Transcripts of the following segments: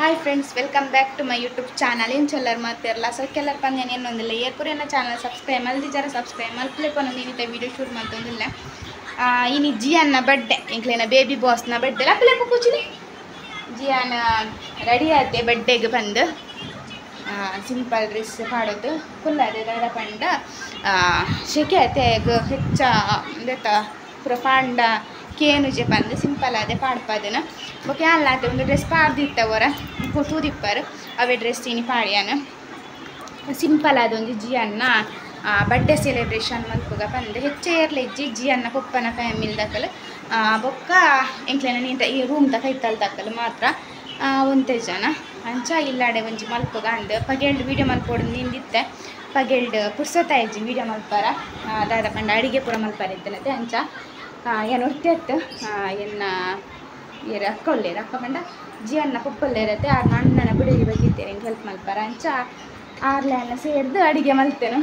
Hi friends, welcome back to my YouTube channel. ಏನು ಚಲ್ಲರ್ ಮಾತಿರಲ್ಲ so Keller ಪಂದ್ಯ ಏನೊಂದಿಲ್ಲ ಏರ್ಪುರೇನ channel subscribe ಮಲ್ದಿ ಜರ ಸಬ್ಸ್ಕ್ರೈಬ್ ಮಲ್ಪಲೇಪನ ನೀನಿತ ವೀಡಿಯೋ ಶೂಟ್ ಮಾಡ್ತೊಂದಿಲ್ಲ. ಇನ್ನು ಜಿಯನ್ನ ಬಡ್ಡೆ ಇಂಕ್ಲೇನ ಬೇಬಿ ಬಾಸ್ನ ಬಡ್ಡೆ ಅಪ್ಪಲೇಪ ಕೂಚಿನಿ ಜಿಯಾನ ready ಆತೆ ಬಡ್ಡೆಗೆ ಬಂದು ಸಿಂಪಲ್ ಡ್ರೆಸ್ ಪಾಡೋದು ಫುಲ್ ಅದೇ ದಡ ಪಂಡ ಶೆಕೆ ಆತೆ ಹೆಚ್ಚ ಅಂದೆತ್ತ ಪೂರ ಪಾಂಡ ಕೇನುಜೆ ಬಂದು ಸಿಂಪಲ್ ಅದೇ ಪಾಡ್ಪದನ ಬೊಕ್ಕೆ ಅಲ್ಲ ಆತೆ ಒಂದು ಡ್ರೆಸ್ ಪಾಡ್ದಿತ್ತವರ ತೂದಿಪ್ಪರು ಅವೇ ಡ್ರೆಸ್ ತಿನಿ ಪಾಡ್ಯಾನ ಸಿಂಪಲ್ ಅದೊಂದು ಜಿಯನ್ನ ಬಡ್ಡೆ ಸೆಲೆಬ್ರೇಷನ್ ಮಲ್ಪುಗ ಬಂದು ಹೆಚ್ಚೆ ಇರ್ಲಿಜ್ಜಿ ಜಿಯನ್ನ ಪಪ್ಪನ ಫ್ಯಾಮಿಲಿ ದಕ್ಕಲು ಬೊಕ್ಕ ಎಂಕ್ಲೇನ ನೀಂತ ಈ ರೂಮ್ ತಕ ಇತ್ತಲ್ ದಕ್ಕಲು ಮಾತ್ರ ಒಂದೇ ಜನ ಅಂಚ ಇಲ್ಲಾಡೆ ಒಂಜಿ ಮಲ್ಪುಗ ಅಂದು ಪಗೆಲ್ಡ್ ವೀಡಿಯೋ ಮಲ್ಪೋಡು ನಿಂದಿತ್ತೆ ಪಗೆಲ್ಡ್ ಪುರ್ಸೊತ್ತಾಯ್ಜಿ ವೀಡಿಯೋ ಮಲ್ಪಾರ ದಾದ ಪಂಡ ಅಡಿಗೆ ಪೂರ ಮಲ್ಪಾರ ಇದ್ದನತೆ ಅಂಚ ಏನು ಹೊರ್ತಿತ್ತು ಎನ್ನ ಏರು ಅಕ್ಕ ಒಳ್ಳೆಯರು ಅಕ್ಕ ಪಂಡ ಜಿಯನ್ನ ಪಪ್ಪಲ್ಲೇರತ್ತೆ ಆರು ಅಣ್ಣನ ಬಿಡುಗಿ ಬೇಕಿತ್ತೇನೆ ಹಿಂಗೆ ಹೆಲ್ಪ್ ಮಲ್ಪಾರ ಅಂಚ ಆರ್ಲೆನ್ನ ಸೇರ್ದು ಅಡಿಗೆ ಮಲ್ತೇನೆ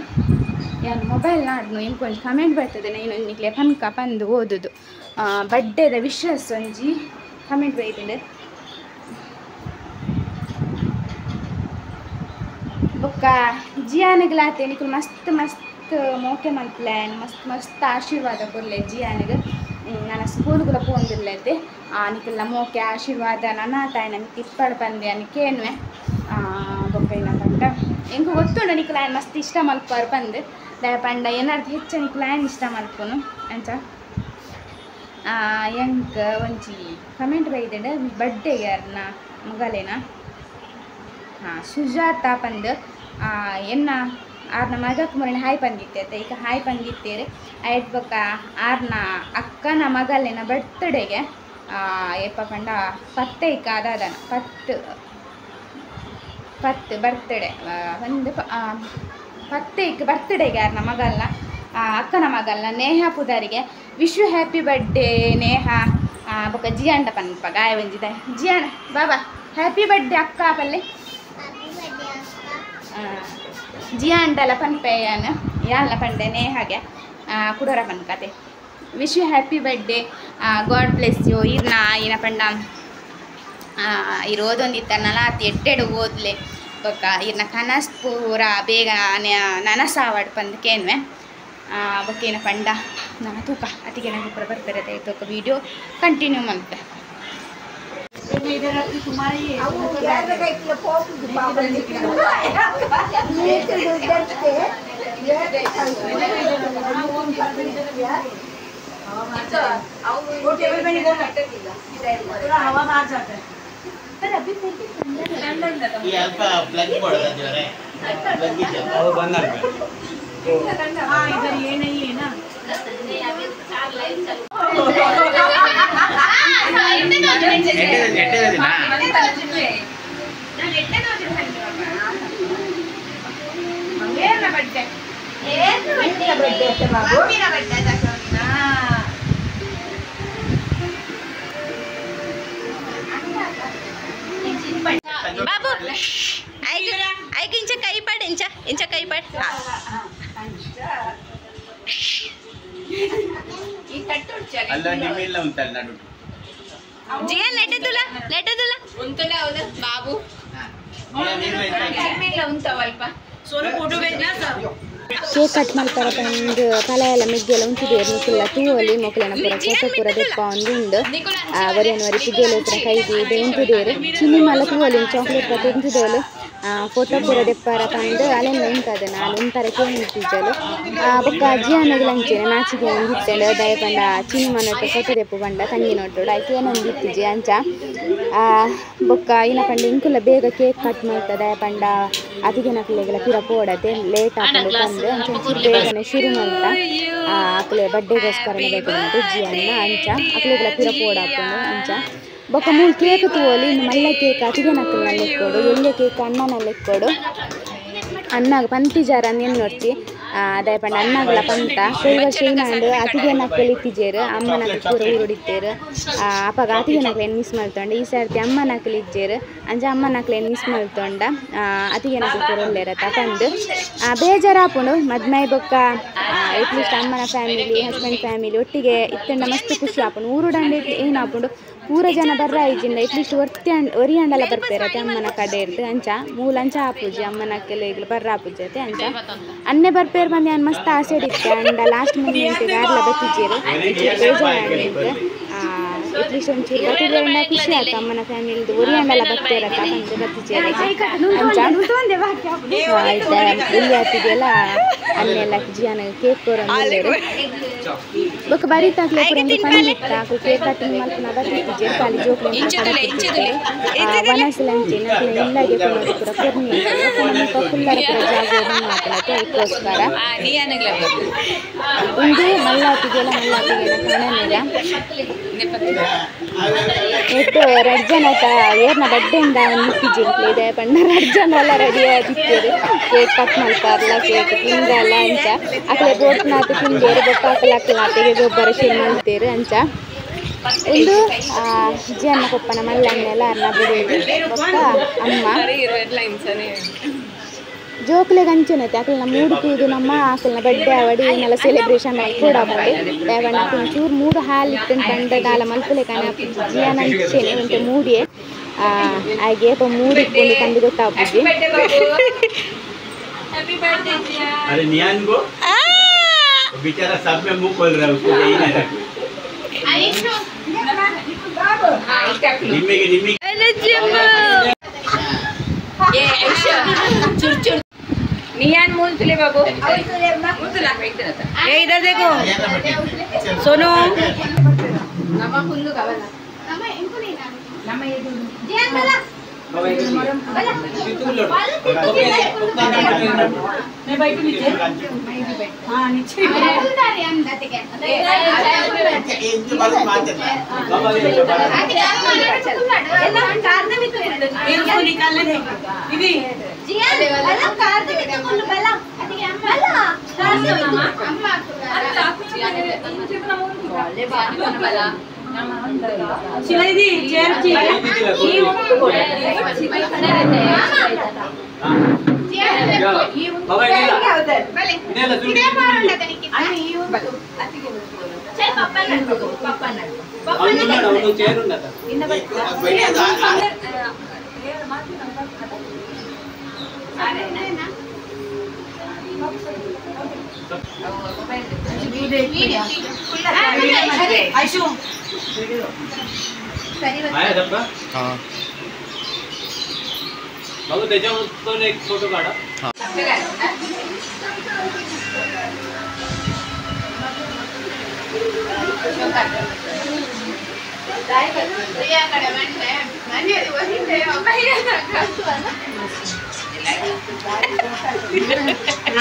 ಏನು ಮೊಬೈಲ್ ನಾಡ್ನು ಇಂಕೊಂದು ಕಮೆಂಟ್ ಬರ್ತದೆ ನಾನು ನಿಕ್ಲೆ ಪನ್ಕ ಬಂದು ಓದೋದು ಬಡ್ಡೆದ ವಿಶಸ್ ಒಂಜಿ ಕಮೆಂಟ್ ಬೈತಿಂಡೆ ಬೊಕ್ಕ ಜಿಯಾನಿಗ್ಲಾತೆ ನಿಕ್ಲು ಮಸ್ತ್ ಮಸ್ತ್ ಮೋಕೆ ಮಲ್ಪ್ಲೇನ್ ಮಸ್ತ್ ಮಸ್ತ್ ಆಶೀರ್ವಾದ ಕೊರ್ಲೆ ಜಿಯಾನಿಗೆ ನನ್ನ ಸ್ಕೂಲ್ಗುಲ ಪೋಂದಿಲ್ಲದೆ ನಿಕ್ಲ ಮೋಕೆ ಆಶೀರ್ವಾದ ನನ್ನ ತಾಯಿ ನನಗೆ ತಿಪ್ಪಡು ಬಂದೆ ಅನಿಕೇನುವೆ ಬೊಕ್ಕ ಏನ ಪಂಡ ಎಂಗೂ ಗೊತ್ತುಂಡು ನಿಕ್ಲ ಆಯ್ನ ಮಸ್ತ್ ಇಷ್ಟ ಮಲ್ಪಾರು ಬಂದು ದಯ ಪಂಡ ಏನಾರ್ದು ಹೆಚ್ಚು ನಿಕ್ಲ ಆಯ್ನ ಇಷ್ಟ ಮಲ್ಪನು ಅಂಚ ಎಂಕ್ ಒಂಜಿ ಕಮೆಂಟ್ ಬೈದಿದೆ ಬಡ್ಡೆಗೆ ಯಾರನ್ನ ಮಗಲೇನ ಸುಜಾತ ಪಂದು ಎನ್ನ ಆರ್ನ ಮಗಕ್ಕೆ ಮೊನ್ನೆ ಹಾಯ್ ಬಂದಿತ್ತೆ ಈಗ ಹಾಯ್ ಬಂದಿತ್ತೇರಿ ಆಯ್ತು ಬೊಕ್ಕ ಆರ್ನ ಅಕ್ಕನ ಮಗಲೇನ ಬರ್ತ್ಡೇಗೆ ಎಪ್ಪ ಪಂಡ ಪತ್ತೈಕ ಅದಾದನ ಪತ್ತು ಬರ್ತ್ಡೇ ಒಂದು ಪತ್ತೈಕ ಬರ್ತ್ಡೇಗೆ ಯಾರನ್ನ ಮಗಲ್ನ ಅಕ್ಕನ ಮಗಲ್ನ ನೇಹಾ ಪುದಾರಿಗೆ wish you happy birthday Neha ಬೊಕ್ಕ ಜಿಯಾಂಡ ಪನ್ಪ ಗಾಯ ಬಂದಿದೆ ಜಿಯಾನ ಬಾಬಾ ಹ್ಯಾಪಿ ಬರ್ಡೇ ಅಕ್ಕ ಪಲ್ಲೆ ಜಿಯಾಂಡಲ ಪನ್ಪೆಯನ ಯಾಲ್ನ ಪಂಡೆ ನೇಹಾಗೆ ಕುಡೋರ ಪನ್ಕತೆ wish you happy birthday God bless you ಇರ್ನ ಏನ ಪಂಡ ಇರೋದೊಂದಿತ್ತನ್ನಲ್ಲ ಅತಿ ಎಡ್ಡೆಡು ಓದ್ಲೆ ಬೊಕ್ಕ ಇರ್ನ ಕನಸ್ ಪೂರ ಬೇಗ ನನಸಾವಡ್ ಪಂದಕೇನ್ವೆ ಬೊಕ್ಕೇನ ಪಂಡ ನನ್ನ ತೂಕ ಅತಿಗೆ ನನಗೆ ಪೂರ ಬರ್ತಾರೆ ತೂಕ video continue Malpe Babu hike ಇಂಚ ಕೈ ಪಡ್ ಇಂಚ ಕೈ ಪಡ್ ಜಿಯನ್ ನೆಟ್ಟದುಲ ಉಂತಲ ಹೌದು ಬಾಬು ಉಂತವಲ್ಪ ಕೇಕ್ ಕಟ್ ಮಾಡ್ತಾರೆ ಬಂದು ತಲೆ ಎಲ್ಲ ಮಿಗ್ಗೆಲ್ಲ ಉಂಟಿದೇರು ನಿಕ್ಕಿಲ್ಲ ತೂವಲ್ಲಿ ಮೊಕ್ಕಲೇನ ಪೂರ ಫೋಟೋ ಪೂರ ದೆಪ್ಪ ಒಂದುಂಡು ಅವರೇನು ಪಿಗೇಲು ಹತ್ರ ಕೈದಿ ಇದು ಉಂಟಿದೇರು ಚಿನ್ನಿಮಲ್ಲ ತೂವಲ್ಲಿ ಚಾಕ್ಲೇಟ್ ಬಗ್ಗೆ ಉಂಟಿದೇಳು ಫೋಟೋ ಪೂರ ದೆಪ್ಪಾರ ತಂದು ಅಲ್ಲೆಲ್ಲ ಉಂಟದ ನಾನು ಒಂಥರ ಕೇಳಿಟ್ಟಿದ್ದಳು ಬೊಕ್ಕ ಜಿಯಾನಗೆ ಲಂಚೇನೆ ನಾಚಿಗೆ ಒಂದು ಇತ್ತೇಳು ದಯ ಪಂಡ ಚಿನ್ನಿಮನೊಟ್ಟು ಫೋಟೋ ದೆಪ್ಪು ಬಂಡ ತಂಗಿ ನೋಟೋಡು ಆಯ್ಕೆ ಏನೊಂದು ಇತ್ತಿಜಿ ಅಂಚ ಬೊಕ್ಕ ಇನ್ನ ಪಂಡ ಇಂಕುಲ್ಲ ಬೇಗ ಕೇಕ್ ಕಟ್ ಮಾಡ್ತದೆ ದಯ ಪಂಡ ಅತಿಗೆ ನಕ್ಲೆಗೆಲ್ಲ ಪಿರ ಪೋಡತೆ ಲೇಟ್ ಹಾಕೊಂಡು ಬಂದು ಅಂಚೆ ಬೇಗನೆ ಶುರು ಮಾಡ್ತಾ ಅಕ್ಲೆ ಬಡ್ಡೆಗೋಸ್ಕರ ಬೇಕು ಜಿಯನ್ನ ಅಂಚ ಅಕ್ಲೆಗೆಲ್ಲ ಪಿರ ಪೋಡ ಹಾಕೊಂಡು ಅಂಚ ಬೊಕ್ಕ ಮೂರು ಕೇಕ್ ತೋಲಿ ಇನ್ನು ಮಲ್ಲ ಕೇಕ್ ಅತಿಗೆ ನಕ್ಕಲ್ನಲ್ಲಿ ಇಕ್ಕೋಡು ಎಳ್ಳೆ ಕೇಕ್ ಅಣ್ಣನಲ್ಲಿ ಇಕ್ಕೋಡು ಅನ್ನಾಗ ಪಂತಿ ಜಾರ ಅಂದೇನು ನೋಡ್ತಿ ಅದೇ ಪಂಡ ಅಣ್ಣಗಳ ಪಂತ ಶೈವ ಶೈನಾಂಡು ಅತಿಗೆ ನಕ್ಕಲ್ಲಿ ಇತ್ತಿಜೇರು ಅಮ್ಮ ನಕ್ಕ ಪೂರ ಊರುಡಿತ್ತೇರು ಅಪ್ಪಾಗ ಅತಿಗೆ ನಕ್ಲೇನು ಮಿಸ್ ಮಾಡ್ತೊಂಡು ಈ ಸರ್ತಿ ಅಮ್ಮ ನಕ್ಕಲಿ ಇಜ್ಜೇರು ಅಂಚ ಅಮ್ಮ ನಕ್ಲೇನು ಮಿಸ್ ಮಾಡ್ತೊಂಡ ಅತಿಗೆ ನಕ್ಕಲು ಪೂರ ಒಳ್ಳೆರತ್ತ ತಂದು ಬೇಜಾರಾಪುಂಡು ಮದ್ಮೈ ಬೊಕ್ಕ ಎಟ್ಲೀಸ್ಟ್ ಅಮ್ಮನ ಫ್ಯಾಮಿಲಿ ಹಸ್ಬೆಂಡ್ ಫ್ಯಾಮಿಲಿ ಒಟ್ಟಿಗೆ ಇತ್ತಂಡ ಮಸ್ತ್ ಖುಷಿ ಆಪುಂಡು ಊರುಡಂಡೆ ಏನಾಪುಂಡು ಪೂರ ಜನ ಬರ್ರ ಐಜಿಂದ ಅಟ್ಲೀಸ್ಟ್ ಒರಿಯಂಡಲ ಬರ್ಪೇರತೆ ಅಮ್ಮನ ಕಡೆ ಇರ್ದು ಅಂಚ ಮೂಲಂಚ ಆಪೂಜಿ ಅಮ್ಮನಕ್ಕೆಲ್ಲ ಈಗಲೂ ಬರ್ರ ಆಪೂಜಿ ಐತೆ ಅಂಚ ಅನ್ನೆ ಬರ್ಪೇರು ಬಂದು ನಾನು ಮಸ್ತ್ ಆಸೆ ಇರುತ್ತೆ ಅಂಡ ಲಾಸ್ಟ್ ಮೂಮೆಂಟ್ ಯಾರೆಲ್ಲ ಬತ್ತಿದ್ದೀರು ಬೇಜಾರು ಅಟ್ಲೀಸ್ಟ್ ಒಂಚೂರು ಬತ್ತಿದ್ರಿಂದ ಖುಷಿ ಆಯ್ತು ಅಮ್ಮನ ಫ್ಯಾಮಿಲಿದು ಒರಿಯಂಡಲ ಬರ್ಪೇರತ್ತ ಬಂದು ಬತ್ತಿದ್ದೀರಿ ಆಯ್ತಾ ಇಲ್ಲಿ ಆಗ್ತಿದೆಯಲ್ಲ ಅಲ್ಲೆಲ್ಲ ಜಿಯಾನ ಕೇಕ್ ಕೊರಂದು ಬೊಕ್ಕ ಬರೀತಾಕ್ಲೆ ಪುರಂದು ಪಂಡಿತ್ತ ಕೇಕ್ ಕಟ್ಟಿಂಗ್ ಮಲ್ಪನ ಬರ್ತಿದ್ದೆ ಖಾಲಿ ಜೋಕ್ಲೆ ವನಸಲಂಚಿನ ಇಲ್ಲಗೆ ಪುರ ಪೂರ್ಣಿ ಕುಲ್ಲರ ಪುರ ಜಾಗ ಮಾತಲತ್ತೆ ಅದಕ್ಕೋಸ್ಕರ ಇಂದು ಮಲ್ಲಾತಿಗೆಲ್ಲ ಕಾಣಲಿಲ್ಲ ಎಷ್ಟು 2 ಜನ ಏರ್ನ ಬಡ್ಡೆಯಿಂದ ನಿಂತಿದ್ದೆ ಇದೆ ಬಣ್ಣ 2 ಜನ ಎಲ್ಲ ರೆಡಿ ಆಗಿರ್ತೀರಿ ಕೇಕ್ ಕಟ್ ಮಾಡ್ತಾರಲ್ಲ ಕೇಕ್ ತಿಂದಲ್ಲ ಅಂಚ ಅಕ್ಲೆ ಬೋಟ್ನಾತು ತಿಂದೇರು ಬೊಕ್ಕಾಕಲಾಕಲಾತೆಗೆ ಗೊಬ್ಬರ ಶುರು ಮಾಡ್ತೀರಿ ಅಂಚ ಇಂದು ಜಿಯನ್ನ ಕೊಪ್ಪನ ಮಲ್ಲನ್ನೆಲ್ಲ ಅನ್ನ ಬಿಡೋದು ಬೊಕ್ಕ ಅಮ್ಮ ಜೋಕ್ಲೆಗೆ ಅಂಚೆನೈತೆ ಆಕಲ್ನ ಮೂಡು ಕೂದು ನಮ್ಮ ಆಕಲ್ನ ಬಡ್ಡೆ ಅವಡಿ ಏನೆಲ್ಲ ಸೆಲೆಬ್ರೇಷನ್ ಕೂಡ ಬಂದು ದೇವಣ್ಣ ಒಂಚೂರು ಮೂಡು ಹಾಲು ಇಟ್ಟು ಬಂಡ ದಾಲ ಮಲ್ಪಲೆ ಕಾಣ ಜಿಯನ ಅಂಚೆನೆ ಉಂಟು ಮೂಡಿಯೇ ಹಾಗೆ ಮೂಡು ಇಟ್ಕೊಂಡು ಕಂಡು ಗೊತ್ತಾಗ್ಬಿಟ್ಟು अरे नियान को बेचारा सब में मुंह खोल रहा है उसको यही ना रखो निम्मी ये ऐशा चुर नियान मूल तुले बाबू ये इधर देखो सोनो नमक फुल्लू का वाला नमक इनको नहीं ना नमक ये दो जियान वाला मैं बैठू नीचे हाँ नीचे ಶಿಲಾಯಿದಿ ಚೇರ್ಚಿ ಈ ಒಂದು ಕೊಡ ಈ ಒಂದು ಬಾಬಾ ಇಲ್ಲ ಬಲೆ ಇದೇ ಮಾಡೋಣ ಅದಕ್ಕೆ ಅಲ್ಲಿ ಈ ಒಂದು ಅತ್ತಿಗೆ ಚೇ ಪಪ್ಪನ ಅವನು ಚೇರ್ ಉಂಟದ ಇನ್ನ ಬರ್ತಾ आयशु आया डब्बा हाँ बाबू त्याच्यावर एक फोटो काढा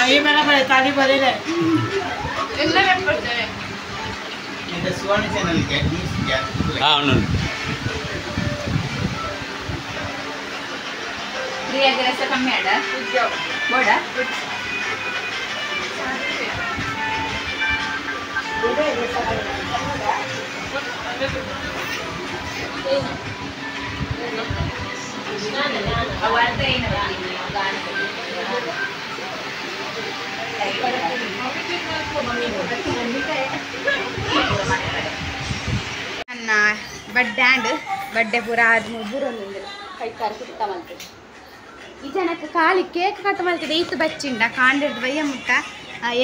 ये मेरा बड़े ताली भरे ले ಇದು ಸುವರ್ಣ ಚಾನೆಲ್ ಗೆ ಹಾ అవును ಪ್ರಿಯಾ ಗ್ರೆಸ ಕಮ್ಮಿ ಆಡ ಬೋಡ ಅವಾರ್ತೆ ಏನು ಗಾನ ನನ್ನ ಬಡ್ಡೆ ಆ್ಯಂಡ್ ಬಡ್ಡೆ ಪೂರ ಆದ್ಮೇಲೆ ಬುರೊಂದು ಕೈ ಕಾರು ಕುತ್ತ ಮಲ್ತದೆ ಈ ಜನಕ್ಕೆ ಖಾಲಿ ಕೇಕ್ ಕಟ್ ಮಲ್ತದೆ ಈತು ಬಚ್ಚಿಂಡ ಕಾಂಡಿಡ್ದು ಬಯ್ಯ ಮುಟ್ಟ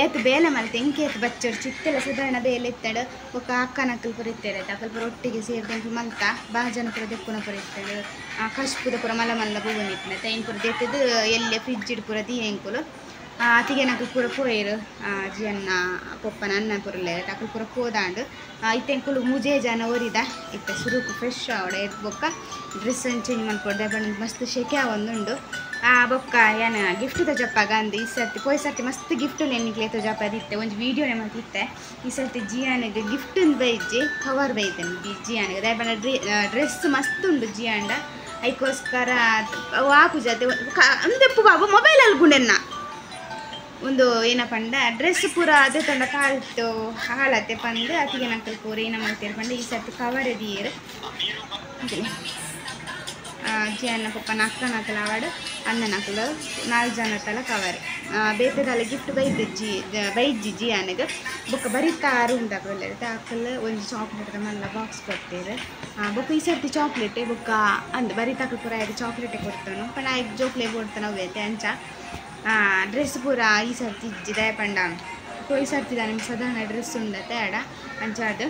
ಏತು ಬೇಲೆ ಮಲ್ತೆ ಇಂಕೆ ಏತು ಬಚ್ಚಡು ಚಿತ್ತೆಲ್ಲ ಸಾಧಾರಣ ಬೇಲೆ ಇತ್ತಡು ಒಕ್ಕ ಅಕ್ಕನಕ್ಕಲು ಪುರ ಇತ್ತೇವೆ ಅಕ್ಕಲು ಪುರ ಒಟ್ಟಿಗೆ ಸೇರಿದಂಗೆ ಮಲ್ತ ಬಾಜನ ಪುರ ದೆಕ್ಕುನ ಪುರ ಇತ್ತಳು ಕಶ್ಪುದ ಪುರ ಮಲ್ಲ ಮಲ್ಲ ಹೂವನ್ ಇತ್ತನತ್ತೆ ಏನು ಪುರ ದೆತ್ತದು ಎಲ್ಲೇ ಫ್ರಿಜ್ ಇಡ್ ಪುರ ದಿ ಎಂಕುಲು ಅತಿಗೆನಕ್ಕೆ ಪೂರ ಪೋಯಿರು ಜಿಯನ್ನ ಪೊಪ್ಪನ ಅನ್ನ ಪುರಲೆ ಅಕ್ಕಲು ಪೂರ ಪೋದಾಂಡು ಇತ್ತೆಂಕುಲು ಮುಜೆ ಜನ ಒರಿದ ಇತ್ತೆ ಸುರುಕು ಫ್ರೆಶ್ ಅವಡೆ ಬೊಕ್ಕ ಡ್ರೆಸ್ ಚೇಂಜ್ ಮಾಡ್ಕೊಡ್ದೆ ಬಣ್ಣ ಮಸ್ತ್ ಶೆಕೆ ಒಂದುಂಡು ಬೊಕ್ಕ ಏನ ಗಿಫ್ಟ್ ತಜಪ್ಪಾಗ ಅಂದು ಈ ಸರ್ತಿ ಪೋಯ್ ಸರ್ತಿ ಮಸ್ತ್ ಗಿಫ್ಟ್ ನೆನ್ನಿಕ್ಲೆ ತಜಪ್ಪ ಅದಿತ್ತೆ ಒಂದು ವೀಡಿಯೋನೆ ಮತ್ತಿತ್ತೆ ಈ ಸರ್ತಿ ಜಿಯಾನಿಗೆ ಗಿಫ್ಟ್ ಬೈಜಿ ಕವರ್ ಬೈತೇನೆ ಜಿಯಾನಿಗೆ ಅದೇ ಬಣ್ಣ ಡ್ರೆಸ್ ಮಸ್ತ್ ಉಂಡು ಜಿಯಾಂಡ ಅದಕ್ಕೋಸ್ಕರ ಆಪು ಜೊತೆ ಅಂದೆಪ್ಪು ಬಾಬು ಮೊಬೈಲಲ್ಲಿ ಗುಂಡೆನ್ನ ಒಂದು ಏನಪ್ಪಂಡ ಡ್ರೆಸ್ ಪೂರ ಅದೇ ತಂಡ ಕಾಲ್ತು ಹಾಳತ್ತೆ ಪಂದು ಅತಿಗೆ ನಕ್ಕಲು ಪೂರ ಏನ ಮಾಡ್ತೀರಿ ಪಂಡ ಈ ಸರ್ತಿ ಕವರ್ ಇದೀರು ಜಿಯನ್ನ ಪಪ್ಪ ನಕ್ಕನಕ್ಕಲ ಆವಾಡು ಅನ್ನ ನಕ್ಕಲು 4 ಜನ ತಲ ಕವರ್ ಬೇಪೆದಾಲ ಗಿಫ್ಟ್ ಬೈಜ್ಜಿ ಅನ್ನದು ಬೊಕ್ಕ ಬರೀತಾರು ಉಂಟಾಗ ಒಳ್ಳೆದು ಅಕ್ಕಲ್ ಒಂದು ಚಾಕ್ಲೇಟ್ ಮಲ್ಲ ಬಾಕ್ಸ್ ಕೊಡ್ತೇವೆ ಬೊಕ್ಕ ಈ ಸರ್ತಿ ಚಾಕ್ಲೇಟೇ ಬೊಕ್ಕ ಅಂದ್ ಬರೀತಾಕ ಪೂರ ಆಯ್ತು ಚಾಕ್ಲೇಟೇ ಕೊಡ್ತಾನು ಪಂಡ ಆಯ್ತು ಜೋಕ್ಲೆ ಕೊಡ್ತಾನೆ ಅವೈತೆ ಅಂಚ ಡ್ರೆಸ್ ಪೂರ ಈ ಸರ್ತಿ ಇಜ್ಜಿ ದಯಪಂಡ ಈ ಸರ್ತಿ ನಿಮ್ಗೆ ಸಾಧಾರಣ ಡ್ರೆಸ್ ಉಂಡತ್ತೆ ಆಡ ಅಂಚ ಅದು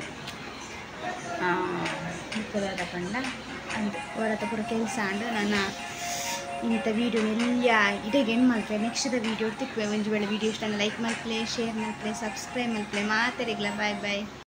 ಮುಕ್ಕದಾದ ಪಂಡ ಅಂದು ಹೊರತ ಪೂರ ಕೆಲಸ ಅಂಡು ನನ್ನ ಇಂಥ ವೀಡಿಯೋ ಎಲ್ಲ ಇಡೆಗೆ ಏನು ಮಾಡ್ತಾರೆ ನೆಕ್ಸ್ಟ್ ವೀಡಿಯೋ ತಿಕ್ವೆ ಒಂದು ವೇಳೆ ವೀಡಿಯೋ ಇಷ್ಟ ಲೈಕ್ ಮಾಡ್ಪ್ಲೆ ಶೇರ್ ಮಾಡ್ಪ್ಲೆ ಸಬ್ಸ್ಕ್ರೈಬ್ ಮಾಡ್ಪ್ಲೆ ಮಾತಾಡಿಗ್ಲ ಬಾಯ್ ಬಾಯ್.